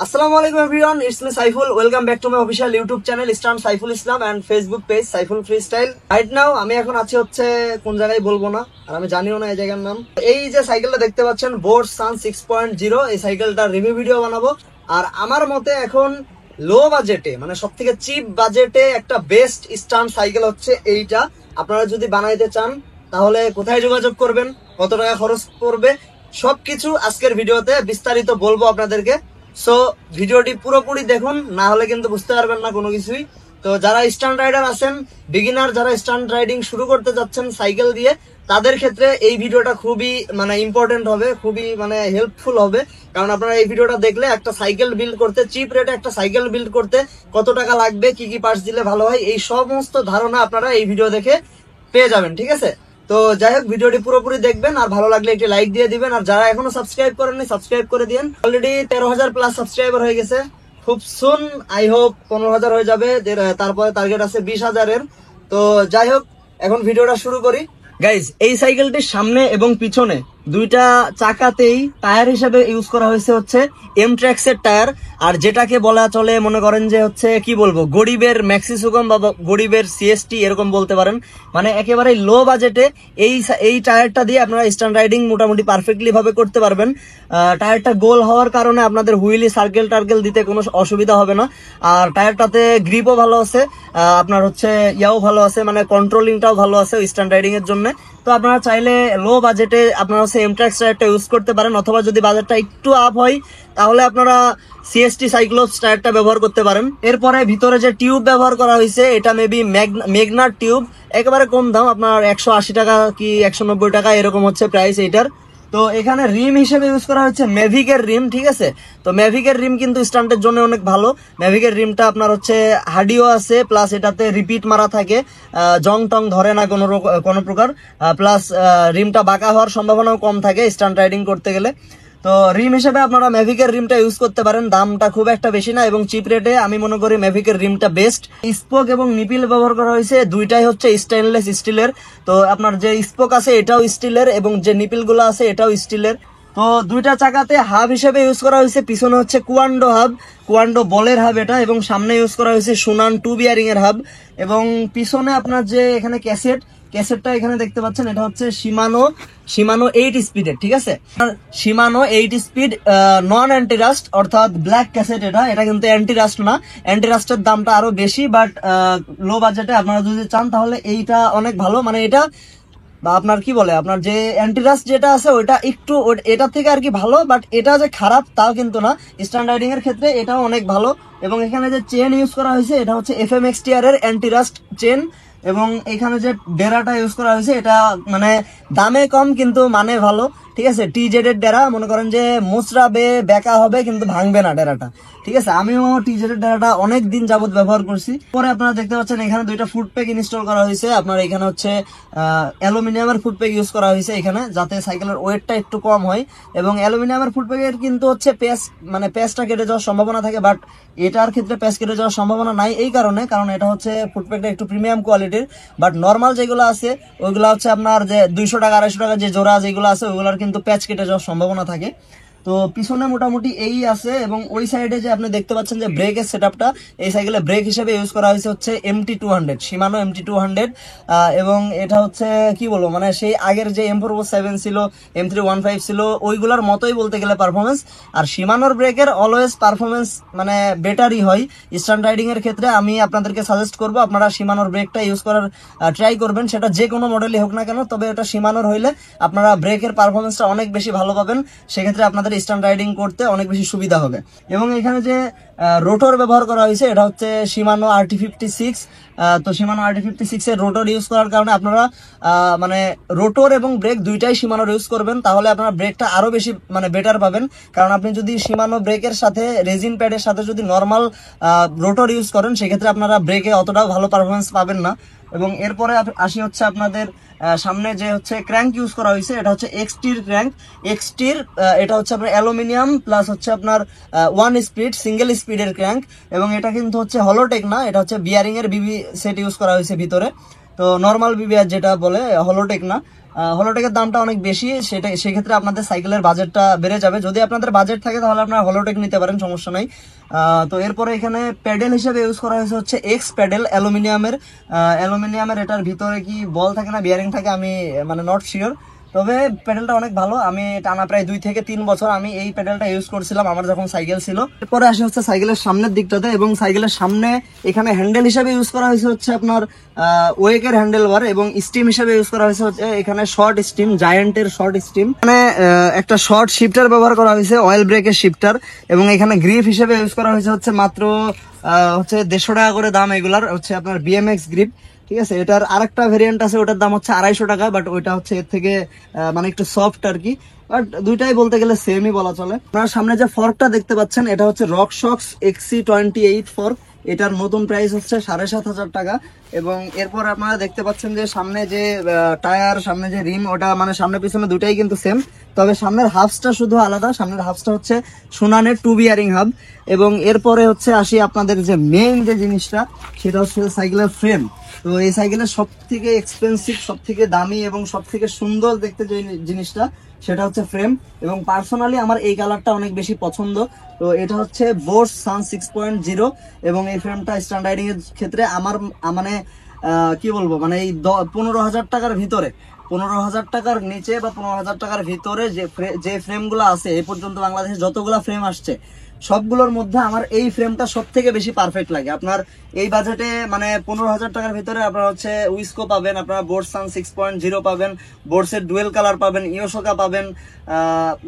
আসসালামু আলাইকুম everyone, it's me Saiful. Welcome back to my official YouTube channel eastern Saiful Islam and Facebook page Saiful freestyle. Right now আমি এখন আছি হচ্ছে কোন জায়গায় বলবো না, আর আমি জানিও না এই জায়গার নাম। এই যে সাইকেলটা দেখতে পাচ্ছেন বোর্ড সান 6.0, এই সাইকেলটার রিভিউ ভিডিও বানাবো। আর আমার মতে এখন লো বাজেটে মানে সব থেকে চিপ বাজেটে একটা বেস্ট ইস্টার্ন সাইকেল হচ্ছে এইটা। আপনারা যদি বানাইতে চান তাহলে কোথায় যোগাযোগ করবেন, কত টাকা খরচ পড়বে, সবকিছু আজকের ভিডিওতে বিস্তারিত বলবো আপনাদেরকে। সো ভিডিওটি পুরোপুরি দেখুন, না হলে কিন্তু বুঝতে পারবেন না কোনো কিছুই। তো যারা স্টান্ট রাইডার আছেন, বিগিনার যারা স্টান্ট রাইডিং শুরু করতে যাচ্ছেন সাইকেল দিয়ে, তাদের ক্ষেত্রে এই ভিডিওটা খুবই মানে ইম্পর্টেন্ট হবে, খুবই মানে হেল্পফুল হবে। কারণ আপনারা এই ভিডিওটা দেখলে একটা সাইকেল বিল্ড করতে, চিপ রেটে একটা সাইকেল বিল্ড করতে কত টাকা লাগবে, কি কি পার্টস দিলে ভালো হয়, এই সমস্ত ধারণা আপনারা এই ভিডিও দেখে পেয়ে যাবেন। ঠিক আছে, তো যাই হোক ভিডিওটি পুরোপুরি দেখবেন, আর ভালো লাগলে একটি লাইক দিয়ে দিবেন। আর যারা এখনো সাবস্ক্রাইব করেননি সাবস্ক্রাইব করে দিন। অলরেডি 13,000 প্লাস সাবস্ক্রাইবার হয়ে গেছে। খুব সুন আই হোপ 15,000 হয়ে যাবে, তারপরে টার্গেট আছে 20,000-এর। তো যাই হোক এখন ভিডিওটা শুরু করি। গাইজ, এই সাইকেলটির সামনে এবং পিছনে দুইটা চাকাতেই টায়ার হিসেবে ইউজ করা হয়েছে হচ্ছে এমট্র্যাক্স এর টায়ার। আর যেটাকে বলা চলে মনে করেন যে হচ্ছে কি বলবো, গরিবের ম্যাক্সিসুগম বা গরিবের সিএসটি এরকম বলতে পারেন। মানে একেবারে লো বাজেটে এই টায়ারটা দিয়ে আপনারা স্ট্যান্ড রাইডিং মোটামুটি পারফেক্টলি ভাবে করতে পারবেন। টায়ারটা গোল হওয়ার কারণে আপনাদের হুইলি সার্কেল টার্কেল দিতে কোনো অসুবিধা হবে না। আর টায়ারটাতে গ্রিপও ভালো আছে, আপনার হচ্ছে ইয়াও ভালো আছে, মানে কন্ট্রোলিংটাও ভালো আছে স্ট্যান্ড রাইডিং এর জন্য। তো আপনারা চাইলে লো বাজেটে আপনারা হচ্ছে এমট্র্যাক্স টায়ারটা ইউজ করতে পারেন, অথবা যদি বাজেটটা একটু আপ হয় তাহলে আপনারা সিএসটি সাইক্লোপস টায়ারটা ব্যবহার করতে পারেন। এরপরে ভিতরে যে টিউব ব্যবহার করা হয়েছে এটা মেবি ম্যাগনার টিউব, একেবারে কম দাম, আপনার 180 টাকা কি 190 টাকা এরকম হচ্ছে প্রাইস এইটার। তো এখানে রিম হিসেবে ইউজ করা হচ্ছে ম্যাভিকের রিম। ঠিক আছে, তো ম্যাভিকের রিম কিন্তু স্টান্টের জন্য অনেক ভালো। ম্যাভিকের রিমটা আপনার হচ্ছে হার্ডিও আছে, প্লাস এটাতে রিপিট মারা থাকে, জং টং ধরে না কোনো প্রকার, প্লাস রিমটা বাঁকা হওয়ার সম্ভাবনাও কম থাকে স্টান্ট রাইডিং করতে গেলে। তো রিম হিসেবে আপনারা ম্যাভিকের রিমটা ইউজ করতে পারেন, দামটা খুব একটা বেশি না এবং চিপ রেটে আমি মনে করি ম্যাভিকের রিমটা বেস্ট। স্পোক এবং নিপিল ব্যবহার করা হয়েছে, দুইটাই হচ্ছে স্টেনলেস স্টিলের। তো আপনার যে স্পোক আছে এটাও স্টিলের এবং যে নিপিল গুলো আছে এটাও স্টিলের। তো দুইটা চাকাতে হাব হিসেবে ইউজ করা হয়েছে, পিছনে হচ্ছে কুয়ান্ডো হাব, কুয়ান্ডো বলের হাব এটা, এবং সামনে ইউজ করা হয়েছে সুনান 2 বিয়ারিং এর হাব। এবং পিছনে আপনার যে এখানে ক্যাসেটটা এখানে দেখতে পাচ্ছেন, এটা হচ্ছে শিমানো 8 স্পিডের। ঠিক আছে, শিমানো 8 স্পিড নন অ্যান্টি রাস্ট, অর্থাৎ ব্ল্যাক ক্যাসেট। এটা কিন্তু অ্যান্টি রাস্ট না, অ্যান্টি রাস্টের দামটা আরো বেশি, বাট লো বাজেটে আপনারা যদি চান তাহলে এইটা অনেক ভালো। মানে এটা বা আপনার কি বলে, আপনার যে অ্যান্টিরাস্ট যেটা আছে ওইটা একটু এটা থেকে আর কি ভালো, বাট এটা যে খারাপ তাও কিন্তু না। স্ট্যান্ড রাইডিং এর ক্ষেত্রে এটাও অনেক ভালো। এবং এখানে যে চেন ইউজ করা হয়েছে এটা হচ্ছে FMXTR এর অ্যান্টিরাস্ট চেন। এবং এখানে যে ডেরাটা ইউজ করা হয়েছে এটা মানে দামে কম কিন্তু মানে ভালো। ঠিক আছে, TZ এর ডেরা, মনে করেন যে মোচড়াবে বেঁকা হবে কিন্তু ভাঙবে না ডেরাটা। ঠিক আছে, আমিও TZ এর ডেরাটা অনেক দিন যাবত ব্যবহার করছি। পরে আপনারা দেখতে পাচ্ছেন এখানে দুইটা ফুড প্যাক ইনস্টল করা হয়েছে। আপনার এখানে হচ্ছে অ্যালুমিনিয়ামের ফুড প্যাক ইউজ করা হয়েছে এখানে, যাতে সাইকেলের ওয়েটটা একটু কম হয়। এবং অ্যালুমিনিয়ামের ফুড প্যাকের কিন্তু হচ্ছে প্যাচটা কেটে যাওয়ার সম্ভাবনা থাকে, বাট এটার ক্ষেত্রে প্যাচ কেটে যাওয়ার সম্ভাবনা নাই। এই কারণ এটা হচ্ছে ফুড প্যাকটা একটু প্রিমিয়াম কোয়ালিটির। বাট নর্মাল যেগুলো আছে ওইগুলো হচ্ছে আপনার যে 200 টাকা 250 টাকা যে জোড়া যেগুলো আছে ওইগুলোর কিন্তু প্যাচ কেটে যাওয়ার সম্ভাবনা থাকে। তো পিছনে মোটামুটি এই আছে। এবং ওই সাইডে যে আপনি দেখতে পাচ্ছেন যে ব্রেকের সেটআপটা, এই সাইকেলে ব্রেক হিসেবে ইউজ করা হয়েছে হচ্ছে MT200, শিমানো MT200। এবং এটা হচ্ছে কি বলবো, মানে সেই আগের যে M407 ছিল, M315 ছিল, ওইগুলোর মতোই বলতে গেলে পারফরমেন্স। আর শিমানোর ব্রেকের অলওয়েজ পারফরমেন্স মানে বেটারই হয় স্ট্যান্ড রাইডিং এর ক্ষেত্রে। আমি আপনাদেরকে সাজেস্ট করবো আপনারা শিমানোর ব্রেকটা ইউজ করার ট্রাই করবেন, সেটা যে কোনো মডেলই হোক না কেন, তবে এটা শিমানোর হইলে আপনারা ব্রেকের পারফরমেন্সটা অনেক বেশি ভালো পাবেন। সেক্ষেত্রে আপনাদের স্ট্যান্ড রাইডিং করতে অনেক বেশি সুবিধা হবে। এবং এখানে যে রোটর ব্যবহার করা হয়েছে এটা হচ্ছে শিমানো RT56। তো শিমানো RT56 এর রোটর ইউজ করার কারণে আপনারা মানে রোটর এবং ব্রেক দুইটাই শিমানোর ইউজ করবেন, তাহলে আপনারা ব্রেকটা আরো বেশি মানে বেটার পাবেন। কারণ আপনি যদি শিমানো ব্রেকের সাথে রেজিন প্যাডের সাথে যদি নর্মাল রোটর ইউজ করেন সেক্ষেত্রে আপনারা ব্রেকে অতটাও ভালো পারফরমেন্স পাবেন না। এবং এরপরে আসি হচ্ছে আপনাদের সামনে যে হচ্ছে ক্র্যাঙ্ক ইউজ করা হয়েছে, এটা হচ্ছে এক্সটির ক্র্যাঙ্ক। এক্সটির এটা হচ্ছে আপনার অ্যালুমিনিয়াম প্লাস হচ্ছে আপনার 1 স্পিড সিঙ্গেল স্পিডের ক্র্যাঙ্ক। এবং এটা কিন্তু হচ্ছে হলোটেক না, এটা হচ্ছে বিয়ারিং এর BB সেট ইউজ করা হয়েছে ভিতরে। তো নর্মাল BB যেটা বলে, হলোটেক না। হলোটেকের দামটা অনেক বেশি, সেক্ষেত্রে আপনাদের সাইকেলের বাজেটটা বেড়ে যাবে। যদি আপনাদের বাজেট থাকে তাহলে আপনারা হলোটেক নিতে পারেন, সমস্যা নাই। তো এরপরে এখানে প্যাডেল হিসেবে ইউজ করা হয়েছে হচ্ছে এক্স প্যাডেল অ্যালুমিনিয়ামের। এটার ভিতরে কি বল থাকে না বিয়ারিং থাকে আমি মানে নট শিওর, তবে প্যাডেলটা অনেক ভালো। আমি টানা প্রায় 2 থেকে 3 বছর আমি এই প্যাডেলটা ইউজ করছিলাম আমার যখন সাইকেল ছিল। এরপরে আসে হচ্ছে সাইকেলের সামনের দিকটাতে, এবং সাইকেলের সামনে এখানে হ্যান্ডেল হিসেবে ইউজ করা হয়েছে হচ্ছে আপনার ওয়েকের হ্যান্ডেল বার, এবং স্টিম হিসেবে ইউজ করা হয়েছে হচ্ছে এখানে শর্ট স্টিম, জায়ান্টের শর্ট স্টিম। মানে একটা শর্ট শিফটার ব্যবহার করা হয়েছে, অয়েল ব্রেকের শিফটার, এবং এখানে গ্রিপ হিসেবে ইউজ করা হয়েছে হচ্ছে মাত্র হচ্ছে 150 টাকা করে দাম। এগুলার হচ্ছে আপনার বিএমএক্স গ্রিপ, ঠিক আছে। এটার আরেকটা ভেরিয়েন্ট আছে, ওটার দাম হচ্ছে 250 টাকা, বাট ওইটা হচ্ছে এর থেকে মানে একটু সফট আর কি, বাট দুইটাই বলতে গেলে সেমই বলা চলে। আপনার সামনে যে ফর্কটা দেখতে পাচ্ছেন এটা হচ্ছে রকশক্স XC28 ফর্ক। এটার নতুন প্রাইস হচ্ছে 7,500 টাকা। এবং এরপর আপনারা দেখতে পাচ্ছেন যে সামনে যে টায়ার, সামনে যে রিম, ওটা মানে সামনে পিছনে দুটাই কিন্তু সেম, তবে সামনের হাফসটা শুধু আলাদা। সামনের হাফসটা হচ্ছে সুনানের 2 বিয়ারিং হাব। এবং এরপরে হচ্ছে আসি আপনাদের যে মেইন যে জিনিসটা, সেটা হচ্ছে সাইকেলের ফ্রেম। তো এই সাইকেলের সব থেকে এক্সপেন্সিভ, সব থেকে দামি এবং সব থেকে সুন্দর দেখতে যে জিনিসটা, সেটা হচ্ছে ফ্রেম। এবং পার্সোনালি আমার এই কালারটা অনেক বেশি পছন্দ। তো এটা হচ্ছে বোস সান 6.0, এবং এই ফ্রেমটা স্ট্যান্ড রাইডিং এর ক্ষেত্রে আমার মানে কি বলবো, মানে এই 15,000 টাকার ভিতরে, 15,000 টাকার নিচে বা 15,000 টাকার ভিতরে যে ফ্রেমগুলো আছে এ পর্যন্ত বাংলাদেশে যতগুলা ফ্রেম আসছে সবগুলোর মধ্যে আমার এই ফ্রেমটা সব থেকে বেশি পারফেক্ট লাগে। আপনার এই বাজেটে মানে 15,000 টাকার ভিতরে আপনার হচ্ছে উইসকো পাবেন, আপনার বোর্স সান 6.0 পাবেন, বোর্সের ডুয়েল কালার পাবেন, ইয়োশোকা পাবেন,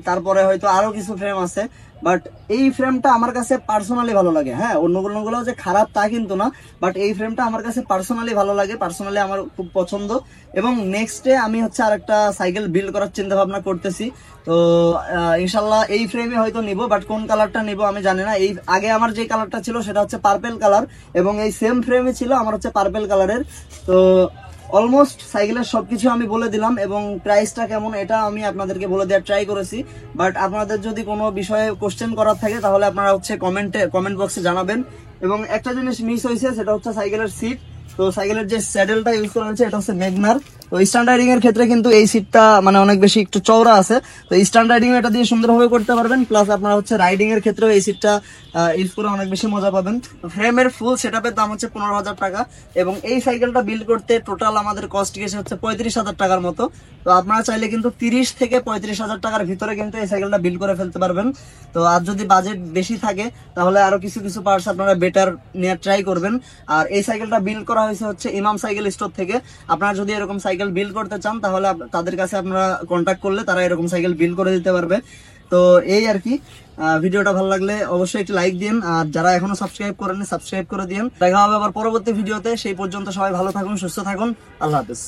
তারপরে হয়তো আরো কিছু ফ্রেম আছে, বাট এই ফ্রেমটা আমার কাছে পার্সোনালি ভালো লাগে। হ্যাঁ, অন্যগুলো যে খারাপ তা কিন্তু না, বাট এই ফ্রেমটা আমার কাছে পার্সোনালি ভালো লাগে, পার্সোনালি আমার খুব পছন্দ। এবং নেক্সটে আমি হচ্ছে আরেকটা সাইকেল বিল্ড করার চিন্তা ভাবনা করতেছি। তো ইনশাল্লাহ এই ফ্রেমে হয়তো নিব, বাট কোন কালারটা নিব আমি জানি না। এই আগে আমার যে কালারটা ছিল সেটা হচ্ছে পার্পেল কালার, এবং এই সেম ফ্রেমে ছিল আমার হচ্ছে পার্পেল কালারের। তো অলমোস্ট সাইকেলের সবকিছু আমি বলে দিলাম, এবং প্রাইসটা কেমন এটা আমি আপনাদেরকে বলে দেওয়ার ট্রাই করেছি। বাট আপনাদের যদি কোনো বিষয়ে কোশ্চেন করার থাকে তাহলে আপনারা হচ্ছে কমেন্ট বক্সে জানাবেন। এবং একটা জিনিস মিস হয়েছে, সেটা হচ্ছে সাইকেলের সিট। তো সাইকেলের যে স্যাডেলটা ইউজ করা হয়েছে এটা হচ্ছে ম্যাগনার। তো স্ট্যান্ড রাইডিং এর ক্ষেত্রে কিন্তু এই সিটটা মানে অনেক বেশি একটু চওড়া আছে, তো স্ট্যান্ড রাইডিং এটা দিয়ে সুন্দরভাবে করতে পারবেন। প্লাস আপনারা হচ্ছে রাইডিং এর ক্ষেত্রেও এই সিটটা ইউজ করে অনেক বেশি মজা পাবেন। ফ্রেমের ফুল সেটআপের দাম হচ্ছে 15,000 টাকা, এবং এই সাইকেলটা বিল্ড করতে টোটাল আমাদের কস্ট গেছে হচ্ছে 35,000 টাকার মতো। তো আপনারা চাইলে কিন্তু 30 থেকে 35,000 টাকার ভিতরে কিন্তু এই সাইকেলটা বিল্ড করে ফেলতে পারবেন। তো আর যদি বাজেট বেশি থাকে তাহলে আরো কিছু পার্টস আপনারা বেটার নেওয়ার ট্রাই করবেন। আর এই সাইকেলটা বিল্ড করা হয়েছে হচ্ছে ইমাম সাইকেল স্টোর থেকে। আপনারা যদি এরকম সাইকেল বিল্ড করতে চান তাহলে তাদের কাছে আপনারা কন্ট্যাক্ট করলে তারা এরকম সাইকেল বিল্ড করে দিতে পারবে। তো এই আর কি, ভিডিওটা ভালো লাগলে অবশ্যই একটি লাইক দিন, আর যারা এখনো সাবস্ক্রাইব করেননি সাবস্ক্রাইব করে দিন। দেখা হবে আবার পরবর্তী ভিডিওতে, সেই পর্যন্ত সবাই ভালো থাকুন, সুস্থ থাকুন, আল্লাহ হাফেজ।